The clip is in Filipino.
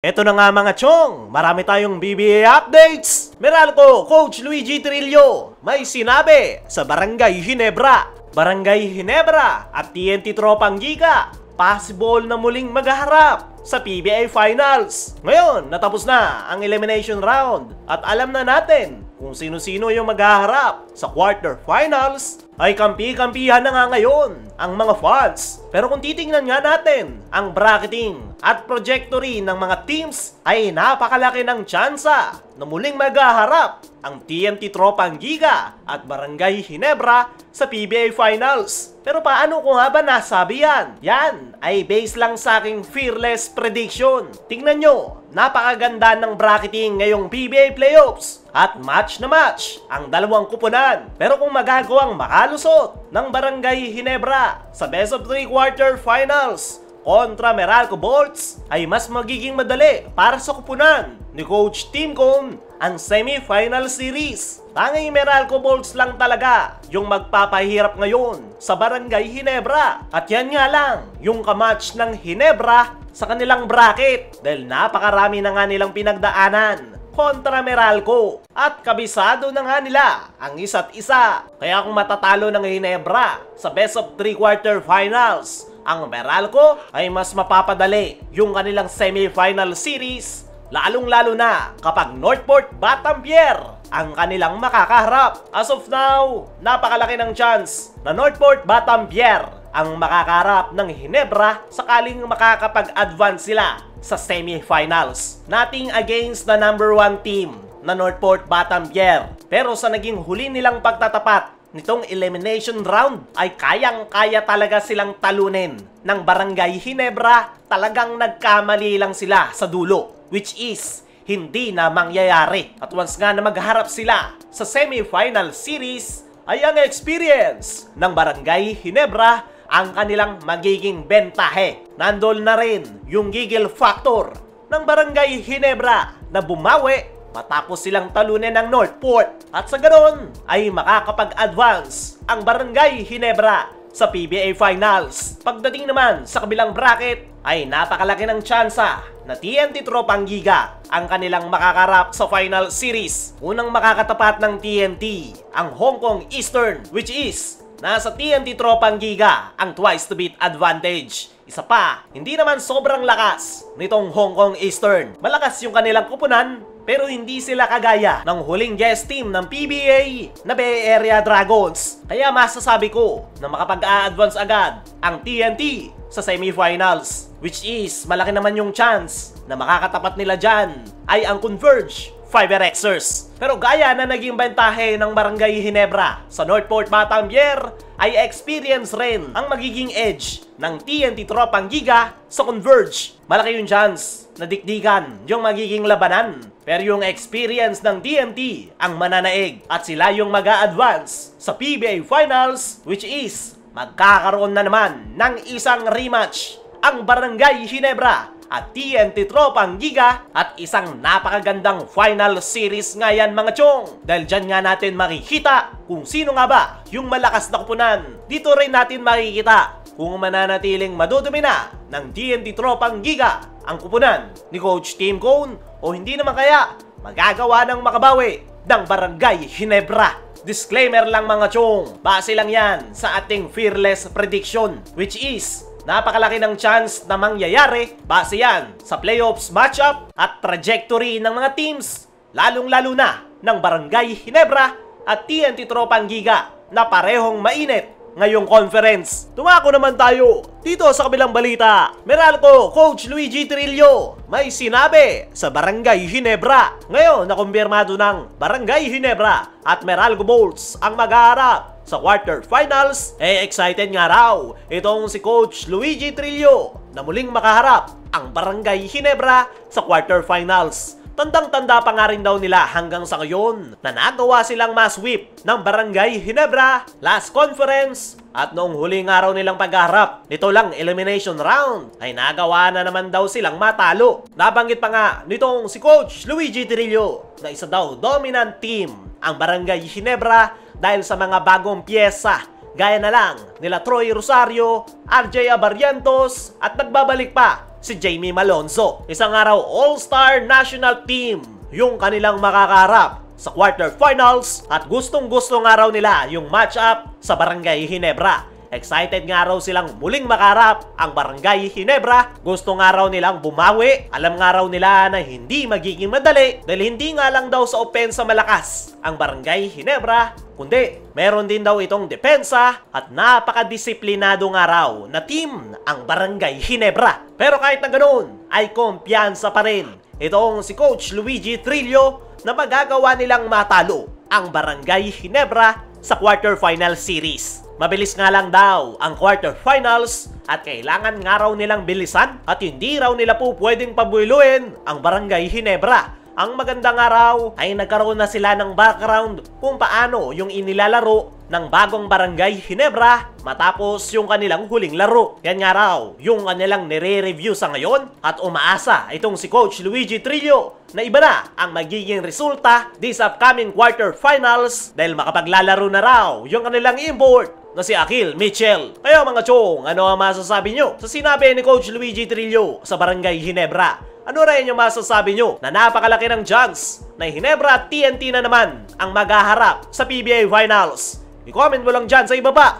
Eto na nga mga chong, marami tayong BBA updates. Meralco, Coach Luigi Trillo, may sinabi sa Barangay Ginebra. Barangay Ginebra at TNT Tropang Giga, possible na muling maghaharap sa PBA Finals. Ngayon, natapos na ang elimination round at alam na natin kung sino-sino yung maghaharap sa quarterfinals. Ay kampi-kampihan na nga ngayon ang mga fans. Pero kung titingnan nga natin ang bracketing at trajectory ng mga teams, ay napakalaki ng tsansa na muling maghaharap ang TNT Tropang Giga at Barangay Ginebra sa PBA Finals. Pero paano ko nga ba nasabi yan? Yan ay based lang sa aking fearless prediction. Tingnan nyo, napakaganda ng bracketing ngayong PBA Playoffs at match na match ang dalawang kupunan. Pero kung magagawang makalusot ng Barangay Ginebra sa best of 3 quarterfinals kontra Meralco Bolts, ay mas magiging madali para sa kupunan ni Coach Tim Cone ang semi-final series. Tanging Meralco Bolts lang talaga yung magpapahirap ngayon sa Barangay Ginebra. At yan nga lang yung kamatch ng Ginebra sa kanilang bracket dahil napakarami na nga nilang pinagdaanan kontra Meralco at kabisado na nga nila ang isa't isa. Kaya kung matatalo ng Ginebra sa best of 3 quarterfinals ang Meralco, ay mas mapapadali yung kanilang semi-final series, lalong-lalo na kapag Northport Batampier ang kanilang makakaharap. As of now, napakalaki ng chance na Northport Batampier ang makakaharap ng Ginebra sakaling makakapag-advance sila sa semi-finals. Nothing against the number 1 team na Northport Batampier. Pero sa naging huli nilang pagtatapat nitong elimination round, ay kayang-kaya talaga silang talunin ng Barangay Ginebra. Talagang nagkamali lang sila sa dulo, which is hindi na mangyayari. At once nga na magharap sila sa semi-final series, ay ang experience ng Barangay Ginebra ang kanilang magiging bentahe. Nandol na rin yung gigil factor ng Barangay Ginebra na bumawi matapos silang talunin ng Northport. At sa ganon ay makakapag-advance ang Barangay Ginebra sa PBA Finals. Pagdating naman sa kabilang bracket, ay napakalaki ng tsansa na TNT Tropang Giga ang kanilang makakarap sa final series. Unang makakatapat ng TNT ang Hong Kong Eastern, which is nasa TNT Tropang Giga ang twice to beat advantage. Isa pa, hindi naman sobrang lakas nitong Hong Kong Eastern. Malakas yung kanilang kupunan, pero hindi sila kagaya ng huling guest team ng PBA na Bay Area Dragons. Kaya masasabi ko na makapag-a-advance agad ang TNT sa semifinals, which is malaki naman yung chance na makakatapat nila dyan ay ang Converge Fiberxers. Pero gaya na naging bentahe ng Barangay Ginebra sa Northport Batampier, ay experience rin ang magiging edge ng TNT Tropang Giga sa Converge. Malaki yung chance na dikdikan yung magiging labanan, pero yung experience ng TNT ang mananaig at sila yung mag-a-advance sa PBA Finals, which is magkakaroon na naman ng isang rematch ang Barangay Ginebra at TNT Tropang Giga, at isang napakagandang final series nga yan mga chong. Dahil dyan nga natin makikita kung sino nga ba yung malakas na kupunan. Dito rin natin makikita kung mananatiling madudumi na ng TNT Tropang Giga ang kupunan ni Coach Tim Cone, o hindi naman kaya magagawa ng makabawi ng Barangay Ginebra. Disclaimer lang mga chong, base lang yan sa ating fearless prediction, which is napakalaki ng chance na mangyayari base yan sa playoffs matchup at trajectory ng mga teams, lalong-lalo na ng Barangay Ginebra at TNT Tropang Giga na parehong mainit ngayong conference. Tumako naman tayo dito sa kabilang balita. Meralco, Coach Luigi Trillo, may sinabi sa Barangay Ginebra. Ngayon, nakumpirmado ng Barangay Ginebra at Meralco Bolts ang maghaharap sa quarterfinals. Excited nga raw itong si Coach Luigi Trillo na muling makaharap ang Barangay Ginebra sa quarterfinals. Tandang-tanda pa nga rin daw nila hanggang sa ngayon na nagawa silang ma-sweep ng Barangay Ginebra last conference, at noong huling araw nilang pagharap nito lang elimination round ay nagawa na naman daw silang matalo. Nabanggit pa nga nitong si Coach Luigi Trillo na isa daw dominant team ang Barangay Ginebra dahil sa mga bagong pyesa gaya na lang nila Troy Rosario, RJ Abarientos, at nagbabalik pa si Jamie Malonzo. Isang araw All-Star National Team yung kanilang makakaharap sa quarterfinals at gustong-gusto nga raw nila yung matchup sa Barangay Ginebra. Excited nga raw silang muling makaharap ang Barangay Ginebra. Gusto nga raw nilang bumawi. Alam nga raw nila na hindi magiging madali dahil hindi nga lang daw sa opensa malakas ang Barangay Ginebra, kundi meron din daw itong depensa at napakadisiplinado nga raw na team ang Barangay Ginebra. Pero kahit na ganoon ay kumpiyansa pa rin itong si Coach Luigi Trillo na magagawa nilang matalo ang Barangay Ginebra sa quarterfinal series. Mabilis nga lang daw ang quarterfinals at kailangan nga raw nilang bilisan at hindi raw nila po pwedeng pabuiluin ang Barangay Ginebra. Ang maganda nga raw ay nagkaroon na sila ng background kung paano yung inilalaro ng bagong Barangay Ginebra matapos yung kanilang huling laro. Yan nga raw yung kanilang nire-review sa ngayon at umaasa itong si Coach Luigi Trillo na iba na ang magiging resulta this upcoming quarterfinals dahil makapaglalaro na raw yung kanilang import na si Akil Mitchell. Kaya mga chong, ano ang masasabi nyo sa sinabi ni Coach Luigi Trillo sa Barangay Ginebra? Ano rin yung masasabi nyo na napakalaki ng chance na Ginebra at TNT na naman ang maghaharap sa PBA Finals? I-comment mo lang dyan sa ibaba.